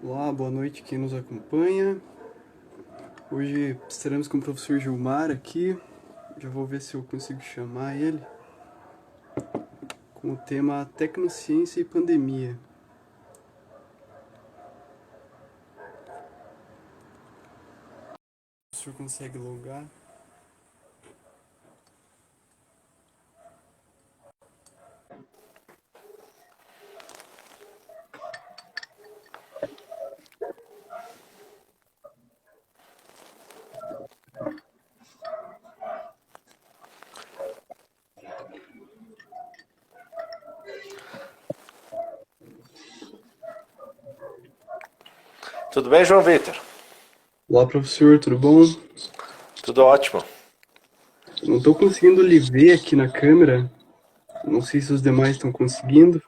Olá, boa noite quem nos acompanha. Hoje estaremos com o professor Gilmar aqui. Já vou ver se eu consigo chamar ele. Com o tema Tecnociência e Pandemia. O professor consegue logar? Tudo bem, João Vitor? Olá, professor, tudo bom? Tudo ótimo. Não estou conseguindo lhe ver aqui na câmera. Não sei se os demais estão conseguindo.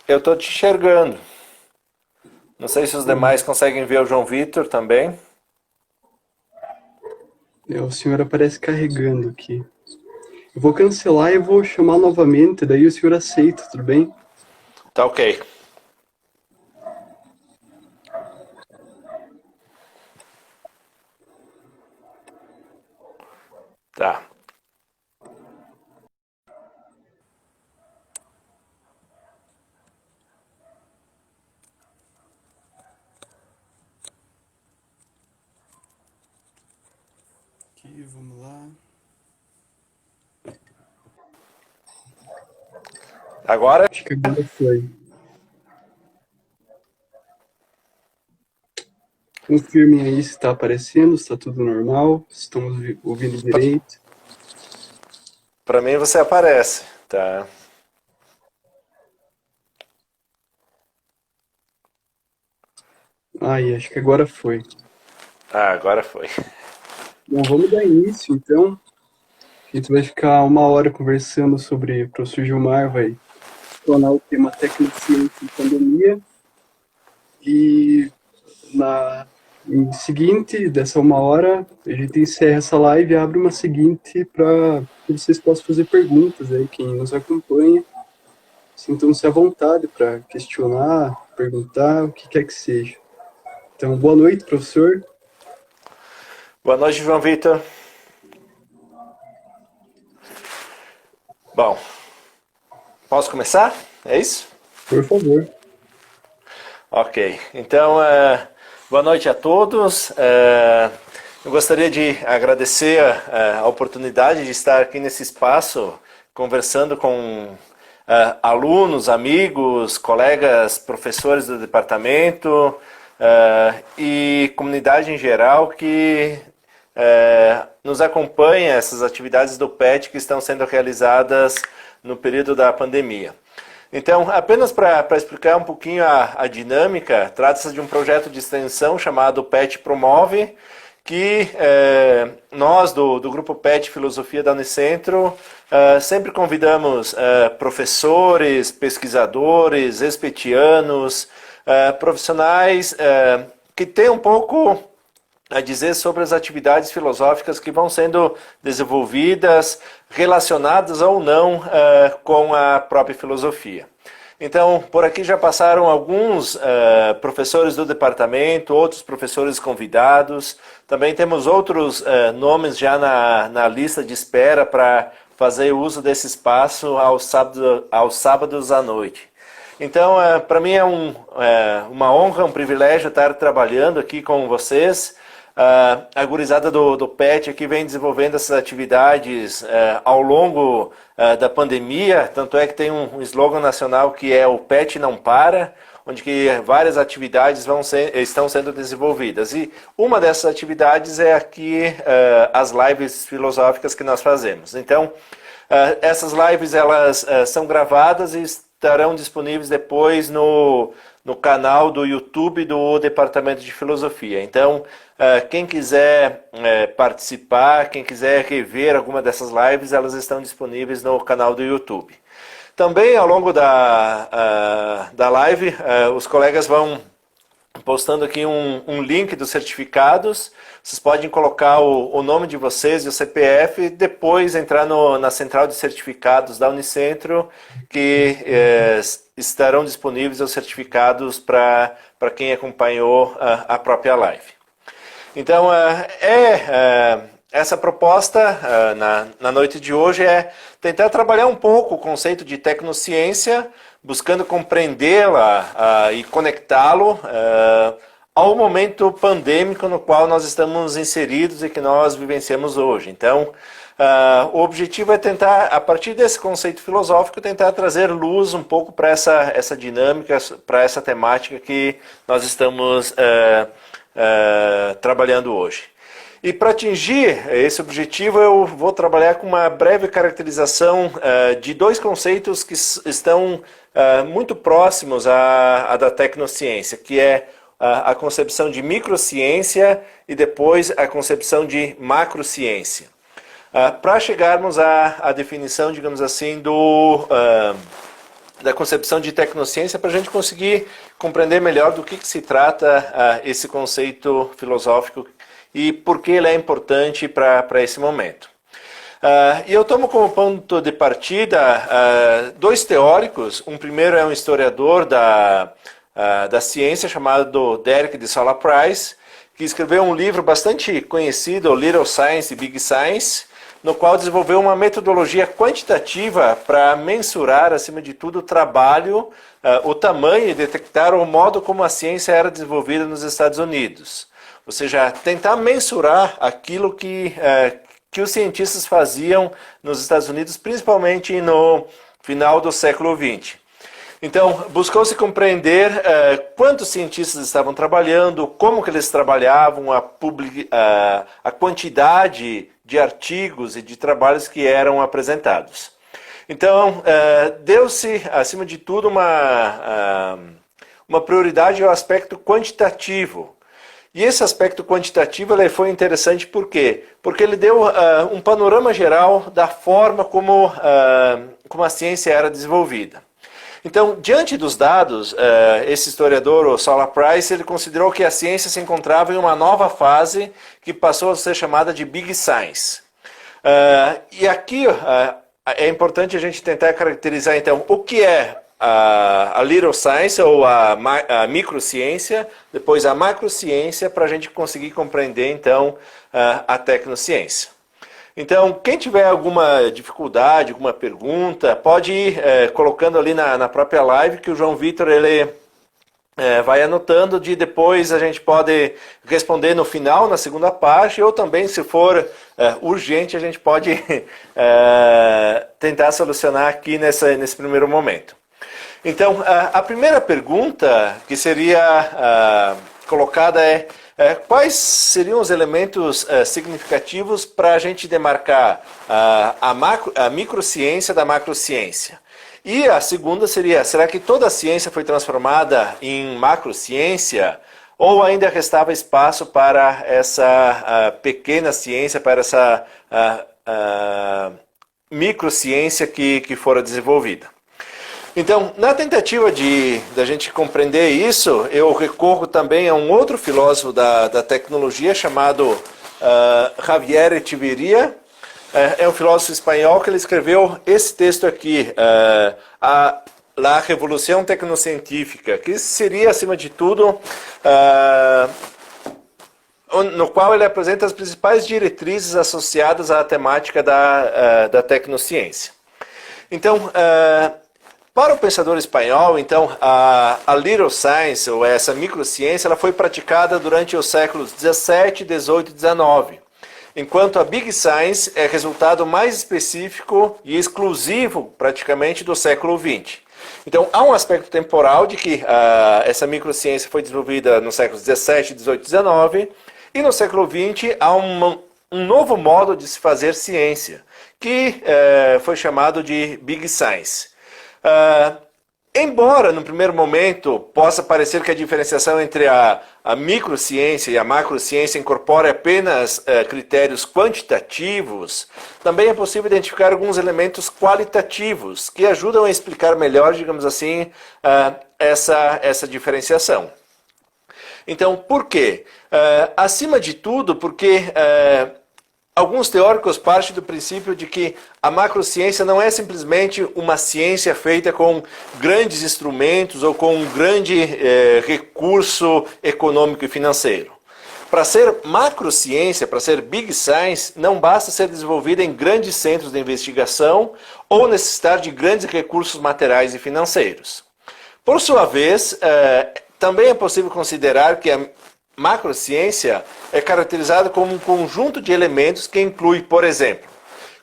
Eu estou te enxergando. Não sei se os demais conseguem ver o João Vitor também. O senhor aparece carregando aqui. Eu vou cancelar e vou chamar novamente, daí o senhor aceita, tudo bem? Tá ok. Tá. Aqui, vamos lá. Agora, Acho que agora foi. Confirmem aí se está aparecendo, se está tudo normal, se estamos ouvindo direito. para mim você aparece, tá? Ai, acho que agora foi. Ah, agora foi. Bom, vamos dar início, então. A gente vai ficar uma hora conversando sobre o professor Gilmar, vai explanar o tema Tecnociência e Pandemia. E em seguinte, dessa uma hora, a gente encerra essa live e abre uma seguinte para que vocês possam fazer perguntas aí, quem nos acompanha. Sintam-se à vontade para questionar, perguntar, o que quer que seja. Então, boa noite, professor. Boa noite, João Vitor. Bom, posso começar? É isso? Por favor. Ok. Então, boa noite a todos. Eu gostaria de agradecer a oportunidade de estar aqui nesse espaço conversando com alunos, amigos, colegas, professores do departamento e comunidade em geral que nos acompanha essas atividades do PET que estão sendo realizadas no período da pandemia. Então, apenas para explicar um pouquinho a dinâmica, trata-se de um projeto de extensão chamado PET Promove, que nós do Grupo PET Filosofia da Unicentro sempre convidamos professores, pesquisadores, expetianos, profissionais que têm um pouco a dizer sobre as atividades filosóficas que vão sendo desenvolvidas, relacionadas ou não com a própria filosofia. Então, por aqui já passaram alguns professores do departamento, outros professores convidados. Também temos outros nomes já na lista de espera para fazer uso desse espaço aos sábados à noite. Então, para mim é uma honra, um privilégio estar trabalhando aqui com vocês. A gurizada do PET aqui vem desenvolvendo essas atividades ao longo da pandemia, tanto é que tem um slogan nacional que é o PET não para, onde que várias atividades estão sendo desenvolvidas. E uma dessas atividades é aqui as lives filosóficas que nós fazemos. Então, essas lives elas são gravadas e estarão disponíveis depois no canal do YouTube do Departamento de Filosofia. Então, quem quiser participar, quem quiser rever alguma dessas lives, elas estão disponíveis no canal do YouTube. Também, ao longo da live, os colegas vão postando aqui um link dos certificados. Vocês podem colocar o nome de vocês e o CPF e depois entrar na central de certificados da Unicentro, que estarão disponíveis os certificados para quem acompanhou a própria live. Então, essa proposta na noite de hoje é tentar trabalhar um pouco o conceito de tecnociência, buscando compreendê-la e conectá-lo ao momento pandêmico no qual nós estamos inseridos e que nós vivenciamos hoje. Então, o objetivo é tentar, a partir desse conceito filosófico, tentar trazer luz um pouco para essa dinâmica, para essa temática que nós estamos trabalhando hoje. E para atingir esse objetivo, eu vou trabalhar com uma breve caracterização de dois conceitos que estão muito próximos à da tecnociência, que é a concepção de microciência e depois a concepção de macrociência. Para chegarmos à definição, digamos assim, da concepção de tecnociência, para a gente conseguir compreender melhor do que se trata esse conceito filosófico e por que ele é importante para esse momento. E eu tomo como ponto de partida dois teóricos. Um primeiro é um historiador da ciência chamado Derek de Solla Price, que escreveu um livro bastante conhecido, Little Science e Big Science, no qual desenvolveu uma metodologia quantitativa para mensurar, acima de tudo, o trabalho, o tamanho e detectar o modo como a ciência era desenvolvida nos Estados Unidos. Ou seja, tentar mensurar aquilo que os cientistas faziam nos Estados Unidos, principalmente no final do século XX. Então, buscou-se compreender quantos cientistas estavam trabalhando, como que eles trabalhavam, a quantidade de artigos e de trabalhos que eram apresentados. Então, deu-se, acima de tudo, uma prioridade ao aspecto quantitativo. E esse aspecto quantitativo ele foi interessante por quê? Porque ele deu um panorama geral da forma como a ciência era desenvolvida. Então, diante dos dados, esse historiador, o Solla Price, ele considerou que a ciência se encontrava em uma nova fase que passou a ser chamada de Big Science. E aqui é importante a gente tentar caracterizar, então, o que é a Little Science ou a microciência, depois a macrociência, para a gente conseguir compreender, então, a tecnociência. Então, quem tiver alguma dificuldade, alguma pergunta, pode ir colocando ali na própria live, que o João Vitor ele vai anotando, de depois a gente pode responder no final, na segunda parte, ou também, se for urgente, a gente pode tentar solucionar aqui nesse primeiro momento. Então, a primeira pergunta que seria colocada é quais seriam os elementos significativos para a gente demarcar a microciência da macrociência? E a segunda seria, será que toda a ciência foi transformada em macrociência ou ainda restava espaço para essa pequena ciência, para essa microciência que fora desenvolvida? Então, na tentativa da gente compreender isso, eu recorro também a um outro filósofo da tecnologia chamado Javier Echeverría. É um filósofo espanhol que ele escreveu esse texto aqui, La Revolución Tecnocientífica, que seria, acima de tudo, no qual ele apresenta as principais diretrizes associadas à temática da tecnociência. Então, para o pensador espanhol, então, a Little Science, ou essa microciência, ela foi praticada durante os séculos 17, 18 e 19, enquanto a Big Science é resultado mais específico e exclusivo, praticamente, do século 20. Então, há um aspecto temporal de que essa microciência foi desenvolvida nos séculos 17, 18 e 19, e no século 20 há um novo modo de se fazer ciência, que foi chamado de Big Science. Embora, no primeiro momento, possa parecer que a diferenciação entre a microciência e a macrociência incorpore apenas critérios quantitativos, também é possível identificar alguns elementos qualitativos que ajudam a explicar melhor, digamos assim, essa diferenciação. Então, por quê? Acima de tudo, porque alguns teóricos partem do princípio de que a macrociência não é simplesmente uma ciência feita com grandes instrumentos ou com um grande recurso econômico e financeiro. Para ser macrociência, para ser big science, não basta ser desenvolvida em grandes centros de investigação ou necessitar de grandes recursos materiais e financeiros. Por sua vez, também é possível considerar que a macrociência é caracterizada como um conjunto de elementos que inclui, por exemplo,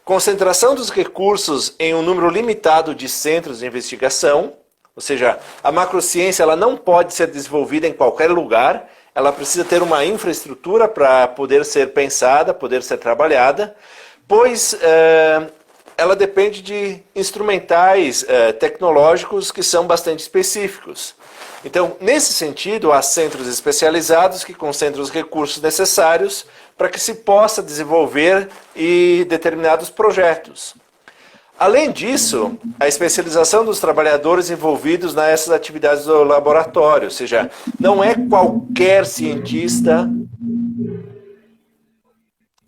concentração dos recursos em um número limitado de centros de investigação, ou seja, a macrociência ela não pode ser desenvolvida em qualquer lugar, ela precisa ter uma infraestrutura para poder ser pensada, poder ser trabalhada, pois ela depende de instrumentais tecnológicos que são bastante específicos. Então, nesse sentido, há centros especializados que concentram os recursos necessários para que se possa desenvolver determinados projetos. Além disso, a especialização dos trabalhadores envolvidos nessas atividades do laboratório, ou seja, não é qualquer cientista,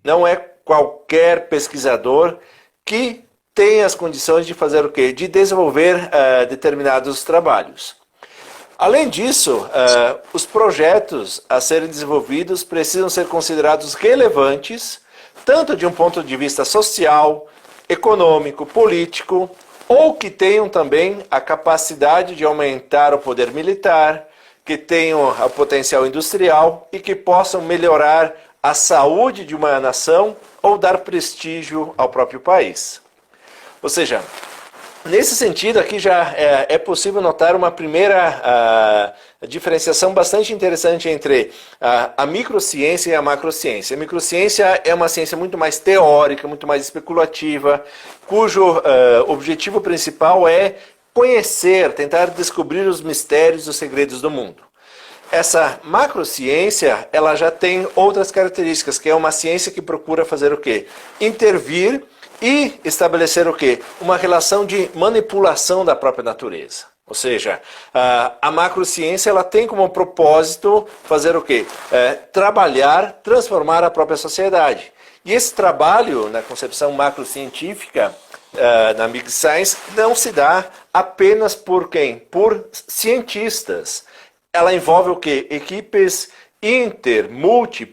não é qualquer pesquisador que tem as condições de fazer o quê? De desenvolver determinados trabalhos. Além disso, os projetos a serem desenvolvidos precisam ser considerados relevantes, tanto de um ponto de vista social, econômico, político, ou que tenham também a capacidade de aumentar o poder militar, que tenham o potencial industrial e que possam melhorar a saúde de uma nação ou dar prestígio ao próprio país. Ou seja, nesse sentido, aqui já é possível notar uma primeira diferenciação bastante interessante entre a microciência e a macrociência. A microciência é uma ciência muito mais teórica, muito mais especulativa, cujo objetivo principal é conhecer, tentar descobrir os mistérios e os segredos do mundo. Essa macrociência, ela já tem outras características, que é uma ciência que procura fazer o quê? Intervir e estabelecer o quê? Uma relação de manipulação da própria natureza. Ou seja, a macrociência ela tem como propósito fazer o quê? Trabalhar, transformar a própria sociedade. E esse trabalho, na concepção macrocientífica, na Big Science, não se dá apenas por quem? Por cientistas. Ela envolve o quê? Equipes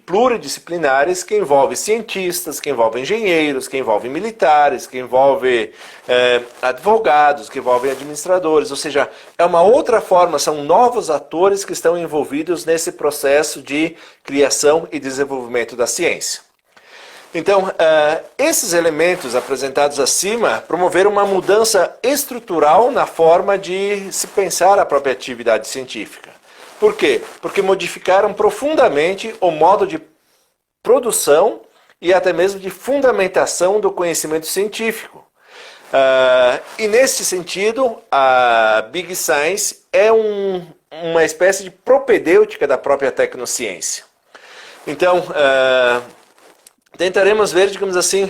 pluridisciplinares que envolvem cientistas, que envolvem engenheiros, que envolvem militares, que envolvem advogados, que envolvem administradores, ou seja, é uma outra forma, são novos atores que estão envolvidos nesse processo de criação e desenvolvimento da ciência. Então, esses elementos apresentados acima promoveram uma mudança estrutural na forma de se pensar a própria atividade científica. Por quê? Porque modificaram profundamente o modo de produção e até mesmo de fundamentação do conhecimento científico. E nesse sentido, a Big Science é uma espécie de propedêutica da própria tecnociência. Então, tentaremos ver, digamos assim,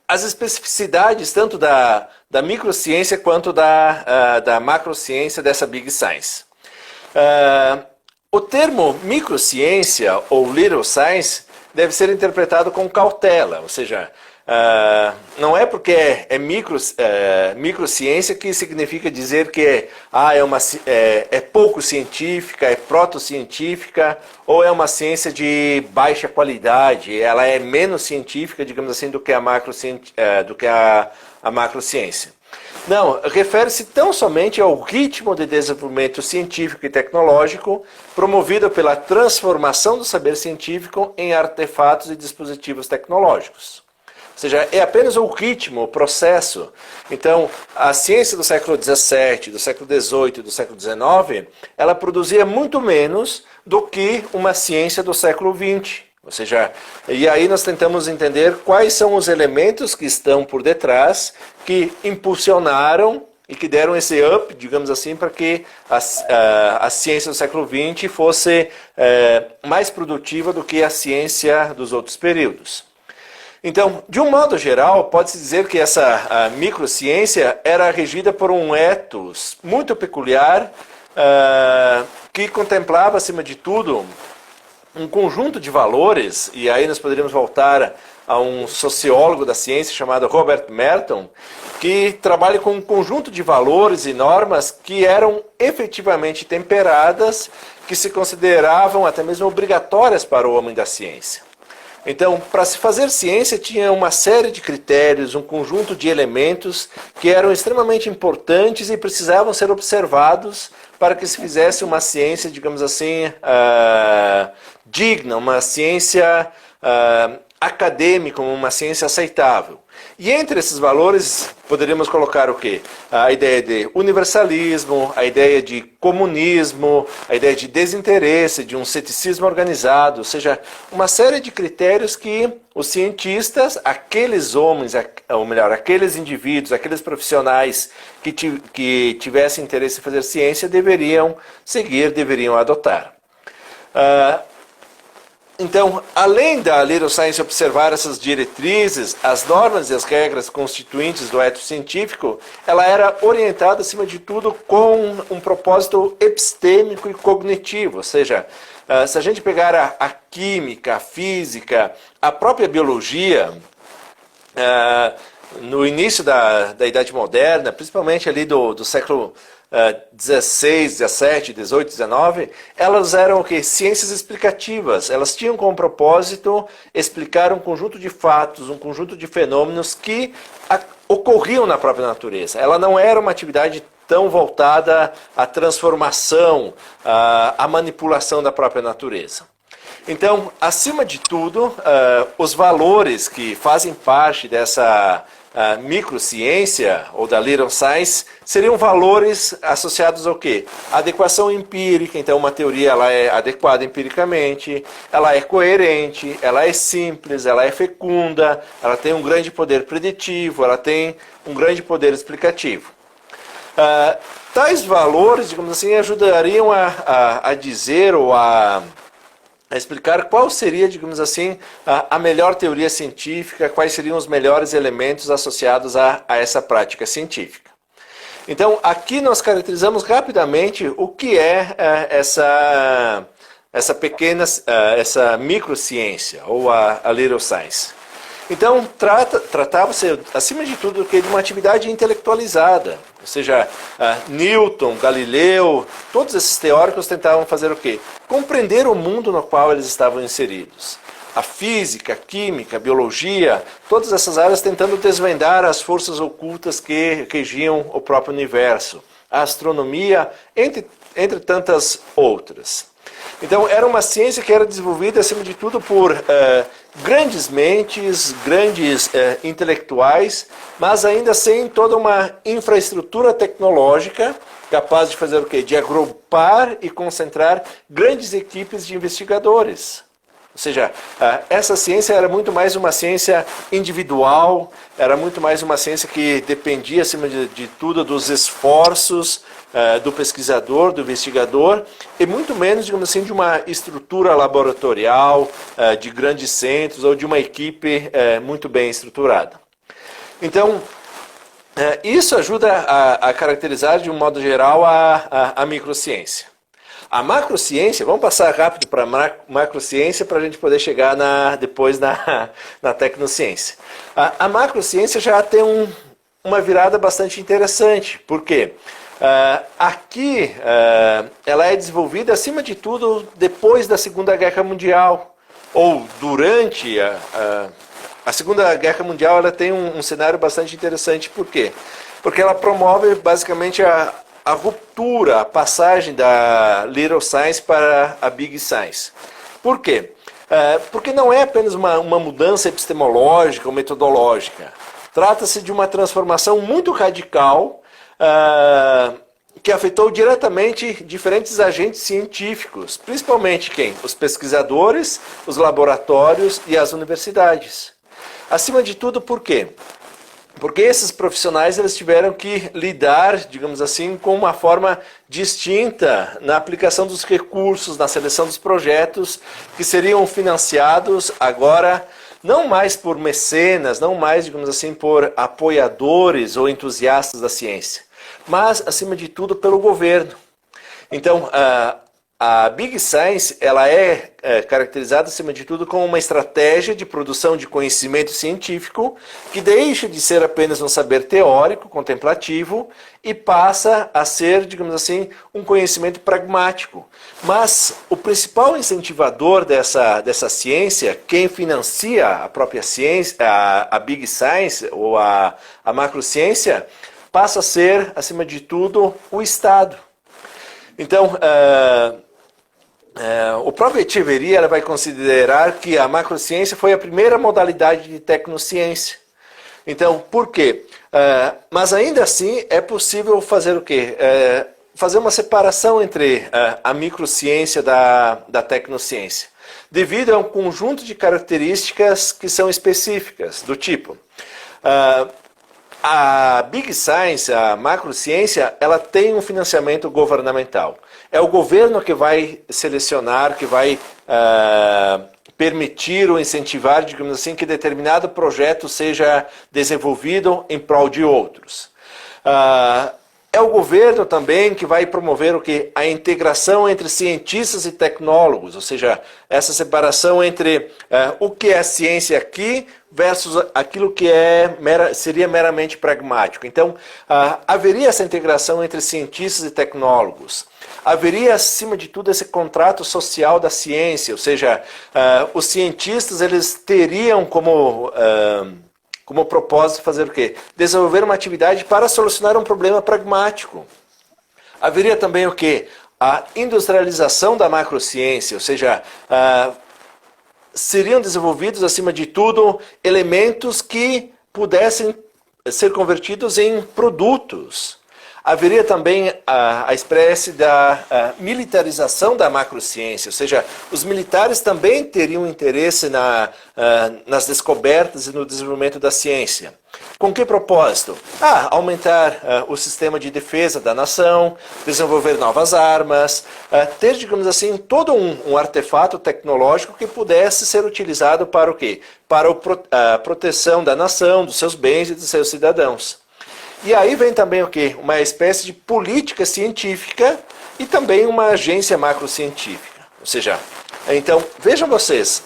as especificidades tanto da microciência quanto da macrociência dessa Big Science. O termo microciência ou little science deve ser interpretado com cautela, ou seja, não é porque é microciência que significa dizer que é pouco científica, é protocientífica, ou é uma ciência de baixa qualidade, ela é menos científica, digamos assim, do que a macrociência. Não, refere-se tão somente ao ritmo de desenvolvimento científico e tecnológico promovido pela transformação do saber científico em artefatos e dispositivos tecnológicos. Ou seja, é apenas o ritmo, o processo. Então, a ciência do século XVII, do século XVIII e do século XIX, ela produzia muito menos do que uma ciência do século XX. Ou seja, e aí nós tentamos entender quais são os elementos que estão por detrás, que impulsionaram e que deram esse up, digamos assim, para que a ciência do século XX fosse mais produtiva do que a ciência dos outros períodos. Então, de um modo geral, pode-se dizer que essa microciência era regida por um ethos muito peculiar, que contemplava, acima de tudo, um conjunto de valores, e aí nós poderíamos voltar a um sociólogo da ciência chamado Robert Merton, que trabalha com um conjunto de valores e normas que eram efetivamente temperadas, que se consideravam até mesmo obrigatórias para o homem da ciência. Então, para se fazer ciência, tinha uma série de critérios, um conjunto de elementos que eram extremamente importantes e precisavam ser observados para que se fizesse uma ciência, digamos assim, digna, uma ciência acadêmica, uma ciência aceitável. E entre esses valores, poderíamos colocar o quê? A ideia de universalismo, a ideia de comunismo, a ideia de desinteresse, de um ceticismo organizado, ou seja, uma série de critérios que os cientistas, aqueles homens, ou melhor, aqueles indivíduos, aqueles profissionais que tivessem interesse em fazer ciência, deveriam seguir, deveriam adotar. Então, além da Little Science observar essas diretrizes, as normas e as regras constituintes do ético científico, ela era orientada, acima de tudo, com um propósito epistêmico e cognitivo. Ou seja, se a gente pegar a química, a física, a própria biologia, no início da Idade Moderna, principalmente ali do século 16, 17, 18, 19, elas eram o quê? Ciências explicativas. Elas tinham como propósito explicar um conjunto de fatos, um conjunto de fenômenos que ocorriam na própria natureza. Ela não era uma atividade tão voltada à transformação, à manipulação da própria natureza. Então, acima de tudo, os valores que fazem parte dessa microciência, ou da Little Science, seriam valores associados ao quê? Adequação empírica. Então, uma teoria ela é adequada empiricamente, ela é coerente, ela é simples, ela é fecunda, ela tem um grande poder preditivo, ela tem um grande poder explicativo. Tais valores, digamos assim, ajudariam a dizer ou a explicar qual seria, digamos assim, a melhor teoria científica, quais seriam os melhores elementos associados a essa prática científica. Então, aqui nós caracterizamos rapidamente o que é essa pequena, essa microciência, ou a Little Science. Então, tratava-se, acima de tudo, de uma atividade intelectualizada. Ou seja, Newton, Galileu, todos esses teóricos tentavam fazer o quê? Compreender o mundo no qual eles estavam inseridos. A física, a química, a biologia, todas essas áreas tentando desvendar as forças ocultas que regiam o próprio universo. A astronomia, entre tantas outras. Então, era uma ciência que era desenvolvida, acima de tudo, por grandes mentes, grandes intelectuais, mas ainda sem toda uma infraestrutura tecnológica capaz de fazer o quê? De agrupar e concentrar grandes equipes de investigadores. Ou seja, essa ciência era muito mais uma ciência individual, era muito mais uma ciência que dependia, acima de tudo, dos esforços do pesquisador, do investigador, e muito menos, digamos assim, de uma estrutura laboratorial, de grandes centros, ou de uma equipe muito bem estruturada. Então, isso ajuda a caracterizar, de um modo geral, a microciência. A macrociência, vamos passar rápido para a macrociência para a gente poder chegar depois na tecnociência. A macrociência já tem uma virada bastante interessante. Por quê? Aqui ela é desenvolvida, acima de tudo, depois da Segunda Guerra Mundial, ou durante a Segunda Guerra Mundial. Ela tem um cenário bastante interessante. Por quê? Porque ela promove basicamente a ruptura, a passagem da Little Science para a Big Science. Por quê? Porque não é apenas uma mudança epistemológica ou metodológica. Trata-se de uma transformação muito radical que afetou diretamente diferentes agentes científicos, principalmente quem? Os pesquisadores, os laboratórios e as universidades. Acima de tudo, por quê? Porque esses profissionais eles tiveram que lidar, digamos assim, com uma forma distinta na aplicação dos recursos, na seleção dos projetos que seriam financiados agora não mais por mecenas, não mais, digamos assim, por apoiadores ou entusiastas da ciência, mas, acima de tudo, pelo governo. Então, a Big Science ela é caracterizada, acima de tudo, como uma estratégia de produção de conhecimento científico que deixa de ser apenas um saber teórico, contemplativo, e passa a ser, digamos assim, um conhecimento pragmático. Mas o principal incentivador dessa ciência, quem financia a própria ciência, a Big Science ou a macrociência, passa a ser, acima de tudo, o Estado. Então, o próprio Etcheverry ela vai considerar que a macrociência foi a primeira modalidade de tecnociência. Então, por quê? Mas ainda assim é possível fazer o quê? Fazer uma separação entre a microciência da tecnociência, devido a um conjunto de características que são específicas, do tipo... a Big Science, a macrociência, ela tem um financiamento governamental. É o governo que vai selecionar, que vai permitir ou incentivar, digamos assim, que determinado projeto seja desenvolvido em prol de outros. É o governo também que vai promover o que? A integração entre cientistas e tecnólogos, ou seja, essa separação entre o que é ciência aqui versus aquilo que seria meramente pragmático. Então, haveria essa integração entre cientistas e tecnólogos. Haveria, acima de tudo, esse contrato social da ciência, ou seja, os cientistas eles teriam como propósito fazer o quê? Desenvolver uma atividade para solucionar um problema pragmático. Haveria também o quê? A industrialização da macrociência, ou seja, seriam desenvolvidos, acima de tudo, elementos que pudessem ser convertidos em produtos. Haveria também a espécie da militarização da macrociência, ou seja, os militares também teriam interesse nas descobertas e no desenvolvimento da ciência. Com que propósito? Aumentar o sistema de defesa da nação, desenvolver novas armas, ter, digamos assim, todo um artefato tecnológico que pudesse ser utilizado para o quê? Para a proteção da nação, dos seus bens e dos seus cidadãos. E aí vem também o quê? Uma espécie de política científica e também uma agência macrocientífica. Ou seja, então, vejam vocês,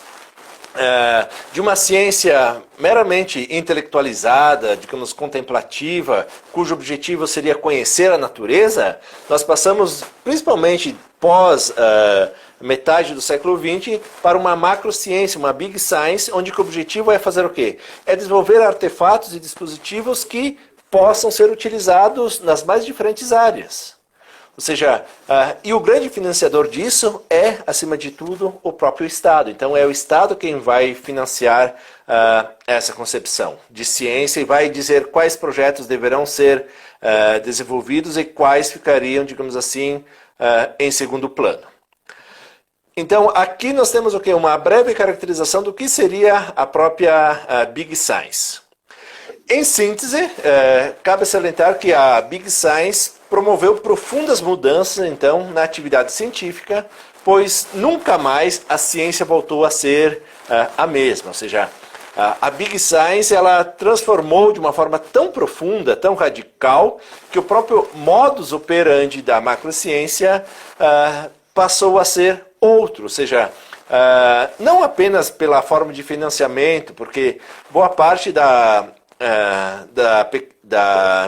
de uma ciência meramente intelectualizada, digamos, contemplativa, cujo objetivo seria conhecer a natureza, nós passamos, principalmente pós metade do século XX, para uma macrociência, uma Big Science, onde o objetivo é fazer o quê? É desenvolver artefatos e dispositivos que possam ser utilizados nas mais diferentes áreas. Ou seja, e o grande financiador disso é, acima de tudo, o próprio Estado. Então é o Estado quem vai financiar essa concepção de ciência e vai dizer quais projetos deverão ser desenvolvidos e quais ficariam, digamos assim, em segundo plano. Então aqui nós temos o quê? Uma breve caracterização do que seria a própria Big Science. Em síntese, cabe salientar que a Big Science promoveu profundas mudanças, então, na atividade científica, pois nunca mais a ciência voltou a ser a mesma. Ou seja, a Big Science ela transformou de uma forma tão profunda, tão radical, que o próprio modus operandi da macrociência passou a ser outro. Ou seja, não apenas pela forma de financiamento, porque boa parte da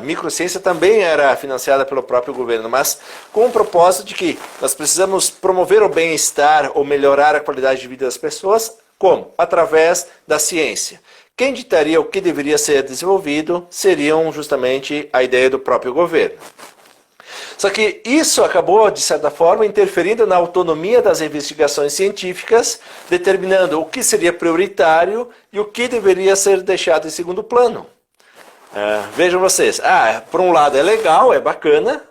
microciência também era financiada pelo próprio governo, mas com o propósito de que nós precisamos promover o bem-estar ou melhorar a qualidade de vida das pessoas, como? Através da ciência. Quem ditaria o que deveria ser desenvolvido seriam justamente a ideia do próprio governo. Só que isso acabou, de certa forma, interferindo na autonomia das investigações científicas, determinando o que seria prioritário e o que deveria ser deixado em segundo plano. Vejam vocês, por um lado é legal, é bacana,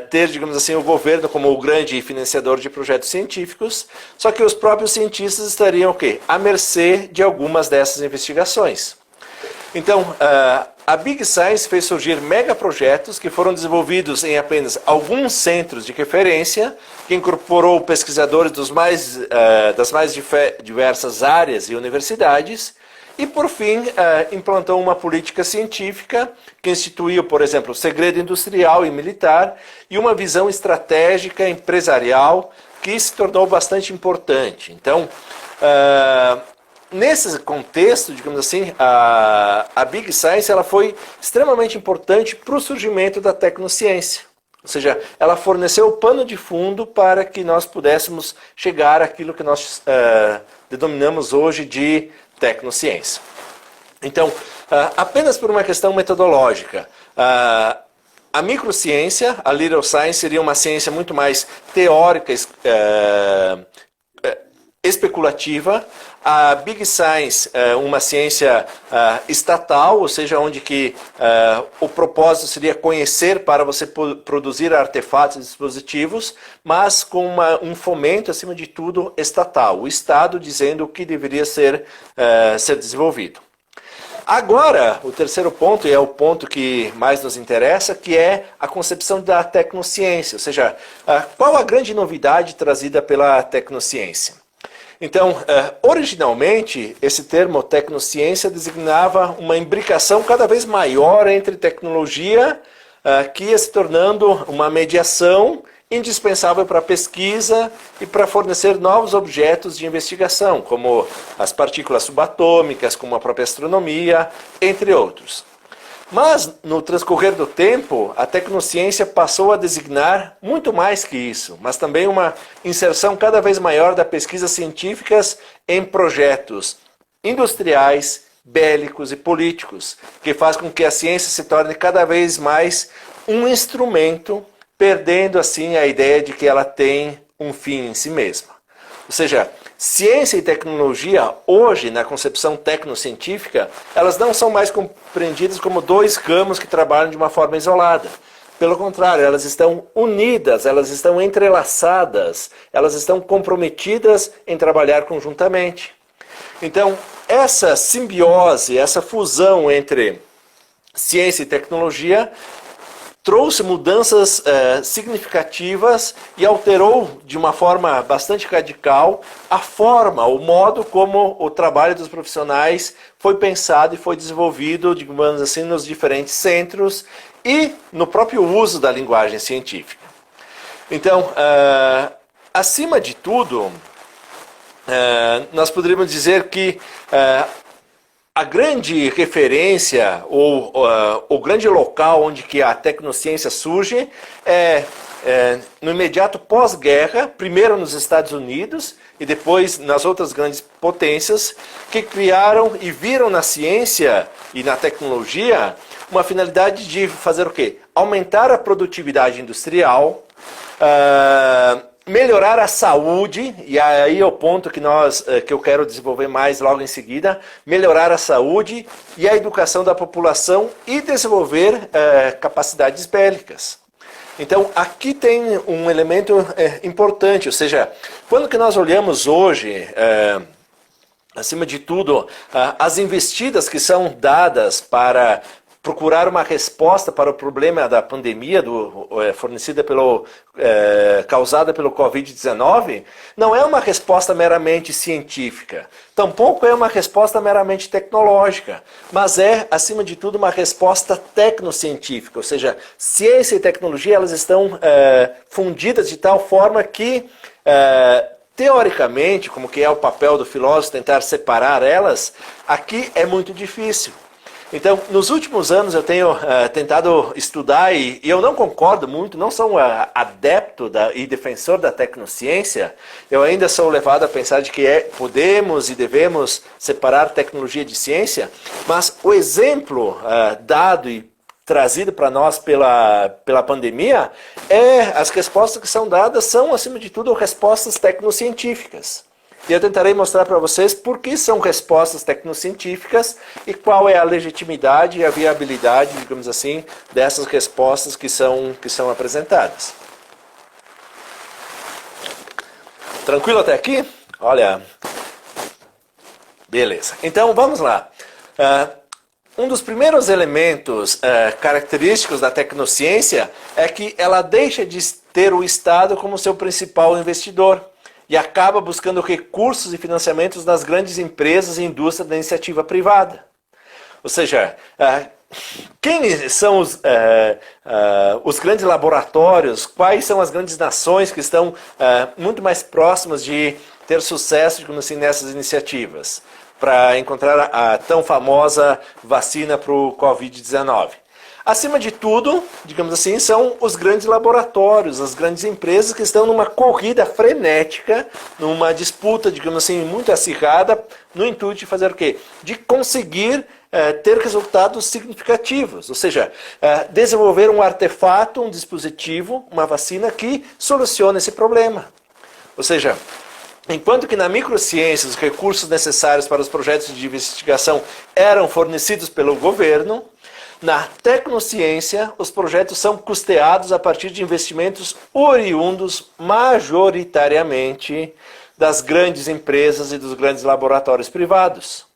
ter, digamos assim, o governo como o grande financiador de projetos científicos, só que os próprios cientistas estariam o quê? À mercê de algumas dessas investigações. Então, a Big Science fez surgir megaprojetos que foram desenvolvidos em apenas alguns centros de referência, que incorporou pesquisadores das mais diversas áreas e universidades, e, por fim, implantou uma política científica que instituiu, por exemplo, o segredo industrial e militar e uma visão estratégica empresarial que se tornou bastante importante. Então, nesse contexto, digamos assim, a Big Science ela foi extremamente importante para o surgimento da tecnociência. Ou seja, ela forneceu o pano de fundo para que nós pudéssemos chegar àquilo que nós denominamos hoje de tecnociência. Então, apenas por uma questão metodológica, a microciência, a little science, seria uma ciência muito mais teórica, especulativa. A Big Science é uma ciência estatal, ou seja, onde que o propósito seria conhecer para você produzir artefatos e dispositivos, mas com um fomento, acima de tudo, estatal. O Estado dizendo o que deveria ser desenvolvido. Agora, o terceiro ponto, e é o ponto que mais nos interessa, que é a concepção da tecnociência, ou seja, qual a grande novidade trazida pela tecnociência? Então, originalmente, esse termo tecnociência designava uma imbricação cada vez maior entre tecnologia, que ia se tornando uma mediação indispensável para a pesquisa e para fornecer novos objetos de investigação, como as partículas subatômicas, como a própria astronomia, entre outros. Mas, no transcorrer do tempo, a tecnociência passou a designar muito mais que isso, mas também uma inserção cada vez maior das pesquisas científicas em projetos industriais, bélicos e políticos, que faz com que a ciência se torne cada vez mais um instrumento, perdendo assim a ideia de que ela tem um fim em si mesma. Ou seja, ciência e tecnologia, hoje, na concepção tecnocientífica, elas não são mais compreendidas como dois ramos que trabalham de uma forma isolada. Pelo contrário, elas estão unidas, elas estão entrelaçadas, elas estão comprometidas em trabalhar conjuntamente. Então, essa simbiose, essa fusão entre ciência e tecnologia trouxe mudanças significativas e alterou de uma forma bastante radical a forma, o modo como o trabalho dos profissionais foi pensado e foi desenvolvido, digamos assim, nos diferentes centros e no próprio uso da linguagem científica. Então, acima de tudo, nós poderíamos dizer que a grande referência, ou o grande local onde que a tecnociência surge é no imediato pós-guerra, primeiro nos Estados Unidos e depois nas outras grandes potências, que criaram e viram na ciência e na tecnologia uma finalidade de fazer o quê? Aumentar a produtividade industrial, melhorar a saúde, e aí é o ponto que eu quero desenvolver mais logo em seguida, melhorar a saúde e a educação da população e desenvolver capacidades bélicas. Então, aqui tem um elemento importante, ou seja, quando que nós olhamos hoje, acima de tudo, as investidas que são dadas para procurar uma resposta para o problema da pandemia causada pelo Covid-19, não é uma resposta meramente científica, tampouco é uma resposta meramente tecnológica, mas é, acima de tudo, uma resposta tecnocientífica, ou seja, ciência e tecnologia elas estão fundidas de tal forma que, teoricamente, como que é o papel do filósofo tentar separar elas, aqui é muito difícil. Então, nos últimos anos eu tenho tentado estudar e eu não concordo muito, não sou adepto e defensor da tecnociência, eu ainda sou levado a pensar de que podemos e devemos separar tecnologia de ciência, mas o exemplo dado e trazido para nós pela pandemia as respostas que são dadas são, acima de tudo, respostas tecnocientíficas. E eu tentarei mostrar para vocês por que são respostas tecnocientíficas e qual é a legitimidade e a viabilidade, digamos assim, dessas respostas que são apresentadas. Tranquilo até aqui? Olha, beleza. Então, vamos lá. Um dos primeiros elementos característicos da tecnociência é que ela deixa de ter o Estado como seu principal investidor e acaba buscando recursos e financiamentos nas grandes empresas e indústrias da iniciativa privada. Ou seja, quem são os grandes laboratórios, quais são as grandes nações que estão muito mais próximas de ter sucesso, digamos assim, nessas iniciativas, para encontrar a tão famosa vacina para o Covid-19. Acima de tudo, digamos assim, são os grandes laboratórios, as grandes empresas que estão numa corrida frenética, numa disputa, digamos assim, muito acirrada, no intuito de fazer o quê? De conseguir ter resultados significativos, ou seja, desenvolver um artefato, um dispositivo, uma vacina que solucione esse problema. Ou seja, enquanto que na microciência os recursos necessários para os projetos de investigação eram fornecidos pelo governo, na tecnociência os projetos são custeados a partir de investimentos oriundos majoritariamente das grandes empresas e dos grandes laboratórios privados.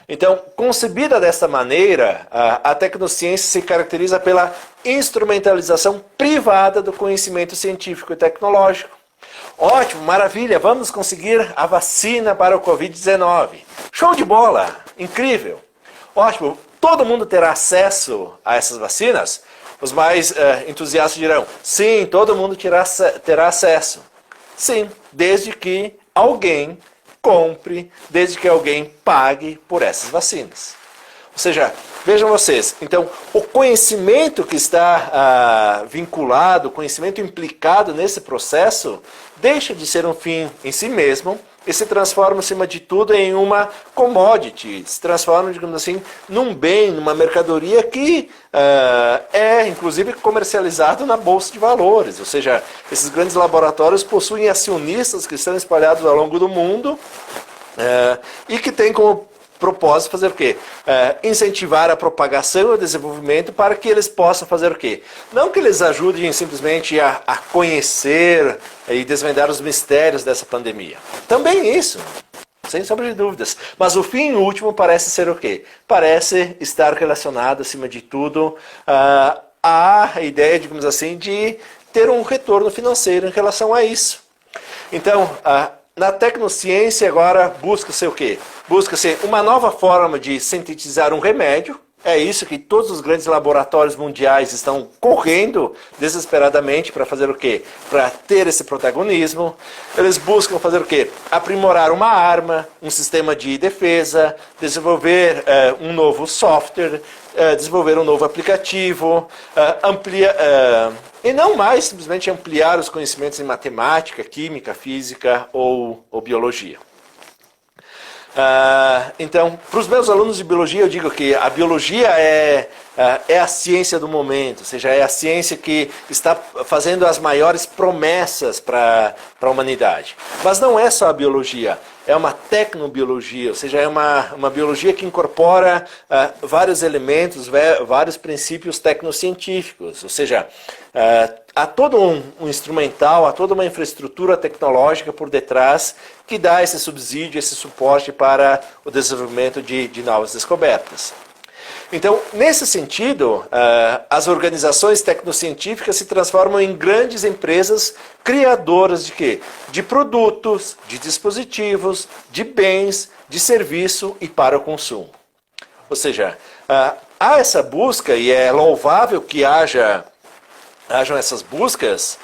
Então, concebida desta maneira, a tecnociência se caracteriza pela instrumentalização privada do conhecimento científico e tecnológico. Ótimo, maravilha, vamos conseguir a vacina para o Covid-19. Show de bola, incrível. Ótimo, todo mundo terá acesso a essas vacinas? Os mais entusiastas dirão, sim, todo mundo terá acesso. Sim, desde que alguém compre, desde que alguém pague por essas vacinas. Ou seja, vejam vocês, então o conhecimento que está vinculado, o conhecimento implicado nesse processo, deixa de ser um fim em si mesmo e se transforma, acima de tudo, em uma commodity, se transforma, digamos assim, num bem, numa mercadoria que é, inclusive, comercializado na Bolsa de Valores. Ou seja, esses grandes laboratórios possuem acionistas que estão espalhados ao longo do mundo e que têm como propósito fazer o quê? Incentivar a propagação e o desenvolvimento para que eles possam fazer o quê? Não que eles ajudem simplesmente a conhecer e desvendar os mistérios dessa pandemia. Também isso, sem sombra de dúvidas. Mas o fim último parece ser o quê? Parece estar relacionado, acima de tudo, à ideia, digamos assim, de ter um retorno financeiro em relação a isso. Então, na tecnociência agora busca-se o quê? Busca-se uma nova forma de sintetizar um remédio. É isso que todos os grandes laboratórios mundiais estão correndo desesperadamente para fazer o quê? Para ter esse protagonismo. Eles buscam fazer o quê? Aprimorar uma arma, um sistema de defesa, desenvolver um novo software, desenvolver um novo aplicativo, e não mais simplesmente ampliar os conhecimentos em matemática, química, física ou biologia. Então, para os meus alunos de biologia, eu digo que a biologia é a ciência do momento, ou seja, é a ciência que está fazendo as maiores promessas para a humanidade. Mas não é só a biologia, é uma tecnobiologia, ou seja, é uma biologia que incorpora vários elementos, vários princípios tecnocientíficos, ou seja, há todo um instrumental, há toda uma infraestrutura tecnológica por detrás que dá esse subsídio, esse suporte para o desenvolvimento de novas descobertas. Então, nesse sentido, as organizações tecnocientíficas se transformam em grandes empresas criadoras de quê? De produtos, de dispositivos, de bens, de serviço e para o consumo. Ou seja, há essa busca, e é louvável que hajam essas buscas,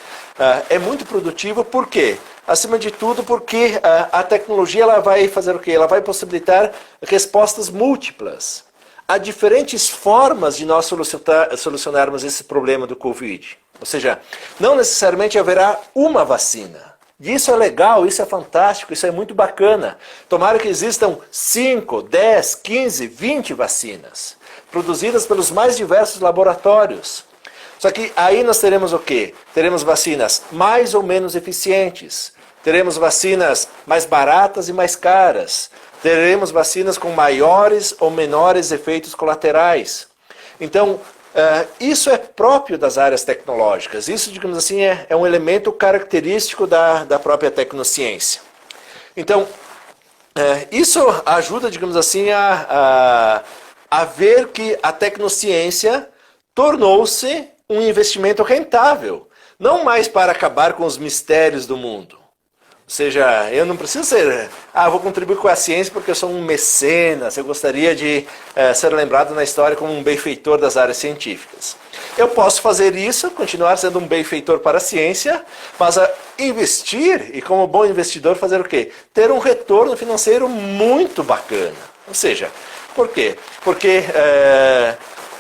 é muito produtivo, por quê? Acima de tudo, porque a tecnologia ela vai fazer o quê? Ela vai possibilitar respostas múltiplas. Há diferentes formas de nós solucionarmos esse problema do Covid. Ou seja, não necessariamente haverá uma vacina. E isso é legal, isso é fantástico, isso é muito bacana. Tomara que existam 5, 10, 15, 20 vacinas, produzidas pelos mais diversos laboratórios. Só que aí nós teremos o quê? Teremos vacinas mais ou menos eficientes. Teremos vacinas mais baratas e mais caras. Teremos vacinas com maiores ou menores efeitos colaterais. Então, isso é próprio das áreas tecnológicas. Isso, digamos assim, é um elemento característico da própria tecnociência. Então, isso ajuda, digamos assim, a ver que a tecnociência tornou-se um investimento rentável. Não mais para acabar com os mistérios do mundo, seja, eu não preciso ser, vou contribuir com a ciência porque eu sou um mecenas, eu gostaria de ser lembrado na história como um benfeitor das áreas científicas. Eu posso fazer isso, continuar sendo um benfeitor para a ciência, mas investir, e como bom investidor fazer o quê? Ter um retorno financeiro muito bacana. Ou seja, por quê? Porque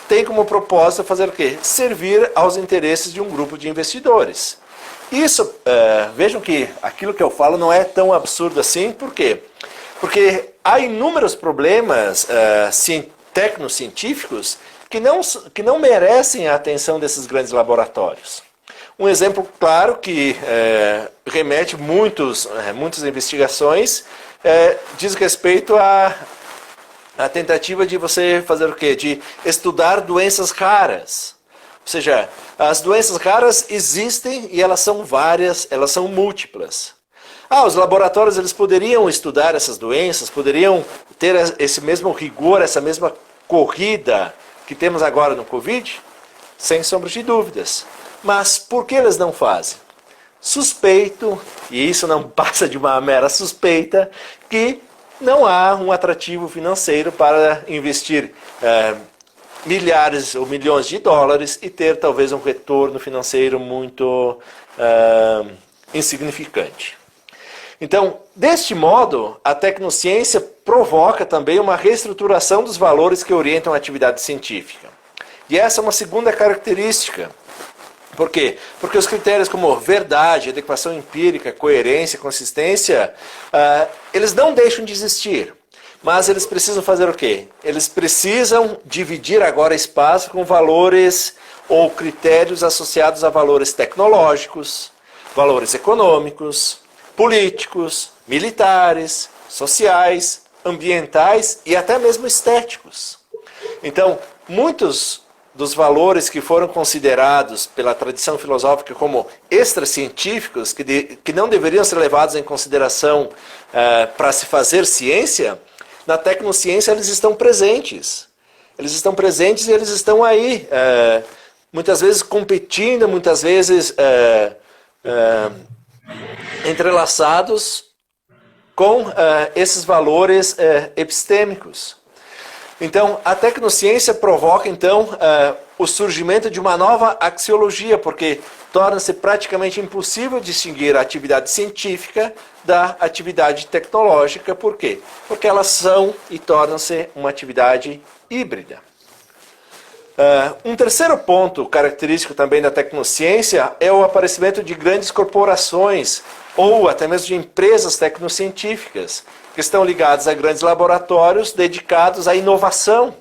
tem como propósito fazer o quê? Servir aos interesses de um grupo de investidores. Isso, vejam que aquilo que eu falo não é tão absurdo assim, por quê? Porque há inúmeros problemas tecnocientíficos que não merecem a atenção desses grandes laboratórios. Um exemplo claro que remete muitas investigações diz respeito à tentativa de você fazer o quê? De estudar doenças raras. Ou seja, as doenças raras existem e elas são várias, elas são múltiplas. Os laboratórios eles poderiam estudar essas doenças, poderiam ter esse mesmo rigor, essa mesma corrida que temos agora no Covid? Sem sombra de dúvidas. Mas por que eles não fazem? Suspeito, e isso não passa de uma mera suspeita, que não há um atrativo financeiro para investir milhares ou milhões de dólares e ter talvez um retorno financeiro muito insignificante. Então, deste modo, a tecnociência provoca também uma reestruturação dos valores que orientam a atividade científica. E essa é uma segunda característica. Por quê? Porque os critérios como verdade, adequação empírica, coerência, consistência, eles não deixam de existir. Mas eles precisam fazer o quê? Eles precisam dividir agora espaço com valores ou critérios associados a valores tecnológicos, valores econômicos, políticos, militares, sociais, ambientais e até mesmo estéticos. Então, muitos dos valores que foram considerados pela tradição filosófica como extracientíficos, que não deveriam ser levados em consideração para se fazer ciência, na tecnociência eles estão presentes. Eles estão presentes e eles estão aí, muitas vezes competindo, muitas vezes entrelaçados com esses valores epistêmicos. Então, a tecnociência provoca, então, o surgimento de uma nova axiologia, porque torna-se praticamente impossível distinguir a atividade científica da atividade tecnológica. Por quê? Porque elas são e tornam-se uma atividade híbrida. Um terceiro ponto característico também da tecnociência é o aparecimento de grandes corporações ou até mesmo de empresas tecnocientíficas que estão ligadas a grandes laboratórios dedicados à inovação,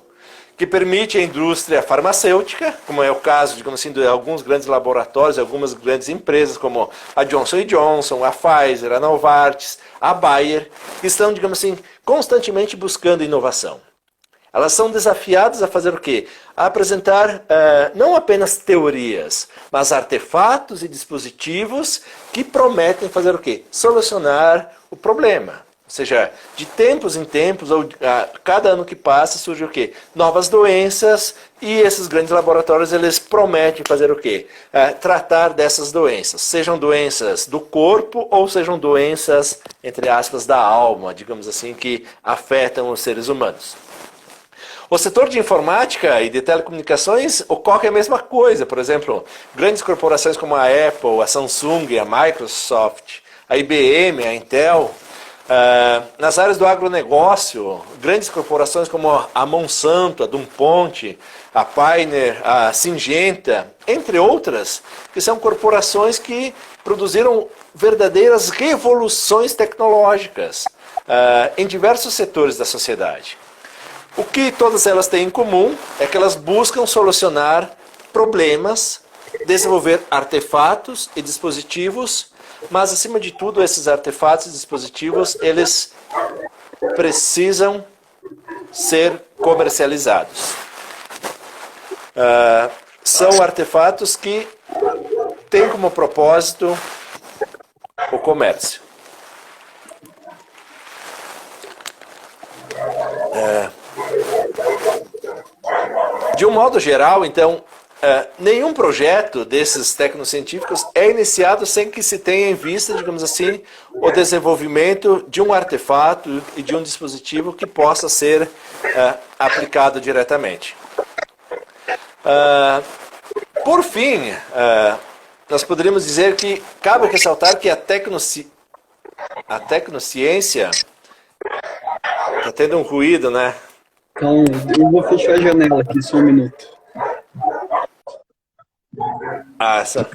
que permite à indústria farmacêutica, como é o caso, digamos assim, de alguns grandes laboratórios, algumas grandes empresas como a Johnson & Johnson, a Pfizer, a Novartis, a Bayer, que estão, digamos assim, constantemente buscando inovação. Elas são desafiadas a fazer o quê? A apresentar não apenas teorias, mas artefatos e dispositivos que prometem fazer o quê? Solucionar o problema. Ou seja, de tempos em tempos, ou cada ano que passa, surge o quê? Novas doenças, e esses grandes laboratórios eles prometem fazer o quê? Tratar dessas doenças. Sejam doenças do corpo ou sejam doenças, entre aspas, da alma, digamos assim, que afetam os seres humanos. O setor de informática e de telecomunicações ocorre a mesma coisa. Por exemplo, grandes corporações como a Apple, a Samsung, a Microsoft, a IBM, a Intel. Nas áreas do agronegócio, grandes corporações como a Monsanto, a DuPont, a Pioneer, a Syngenta, entre outras, que são corporações que produziram verdadeiras revoluções tecnológicas em diversos setores da sociedade. O que todas elas têm em comum é que elas buscam solucionar problemas, desenvolver artefatos e dispositivos, mas acima de tudo esses artefatos e dispositivos, eles precisam ser comercializados. São artefatos que têm como propósito o comércio. De um modo geral, então, nenhum projeto desses tecnocientíficos é iniciado sem que se tenha em vista, digamos assim, o desenvolvimento de um artefato e de um dispositivo que possa ser aplicado diretamente. Por fim, nós poderíamos dizer que cabe ressaltar que a tecnociência... Está tendo um ruído, né? Então, eu vou fechar a janela aqui, só um minuto. Essa.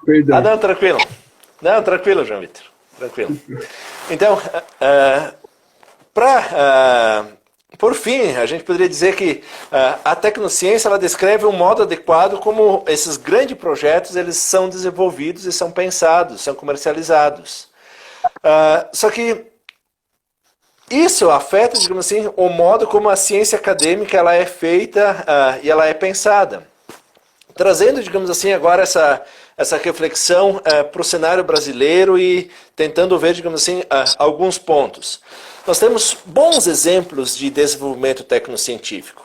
Perdão. Não, tranquilo. Não, tranquilo, João Vitor. Tranquilo. Então, por fim, a gente poderia dizer que a tecnociência ela descreve um modo adequado como esses grandes projetos eles são desenvolvidos e são pensados, são comercializados. Só que isso afeta, digamos assim, o modo como a ciência acadêmica ela é feita e ela é pensada. Trazendo, digamos assim, agora essa reflexão para o cenário brasileiro e tentando ver, digamos assim, alguns pontos. Nós temos bons exemplos de desenvolvimento tecnocientífico.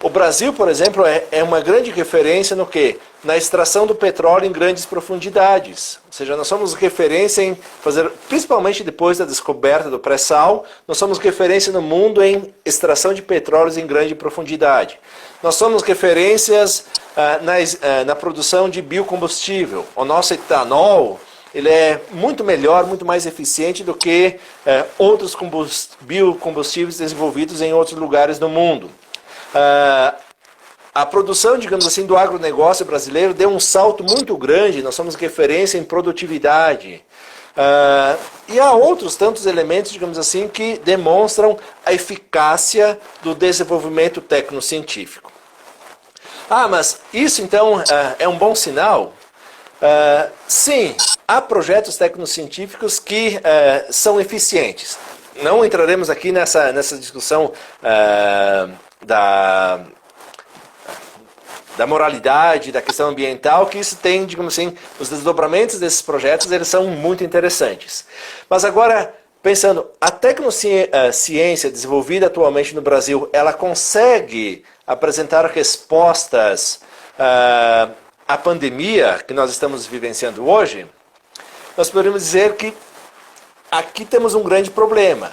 O Brasil, por exemplo, é uma grande referência no quê? Na extração do petróleo em grandes profundidades. Ou seja, nós somos referência em fazer, principalmente depois da descoberta do pré-sal, nós somos referência no mundo em extração de petróleos em grande profundidade. Nós somos referências na produção de biocombustível. O nosso etanol ele é muito melhor, muito mais eficiente do que outros biocombustíveis desenvolvidos em outros lugares do mundo. A produção, digamos assim, do agronegócio brasileiro deu um salto muito grande, nós somos referência em produtividade. E há outros tantos elementos, digamos assim, que demonstram a eficácia do desenvolvimento tecnocientífico. Mas isso então é um bom sinal? Sim, há projetos tecnocientíficos que são eficientes. Não entraremos aqui nessa discussão da moralidade, da questão ambiental, que isso tem, digamos assim, os desdobramentos desses projetos, eles são muito interessantes. Mas agora, pensando, a tecnociência desenvolvida atualmente no Brasil, ela consegue apresentar respostas à pandemia que nós estamos vivenciando hoje? Nós poderíamos dizer que aqui temos um grande problema.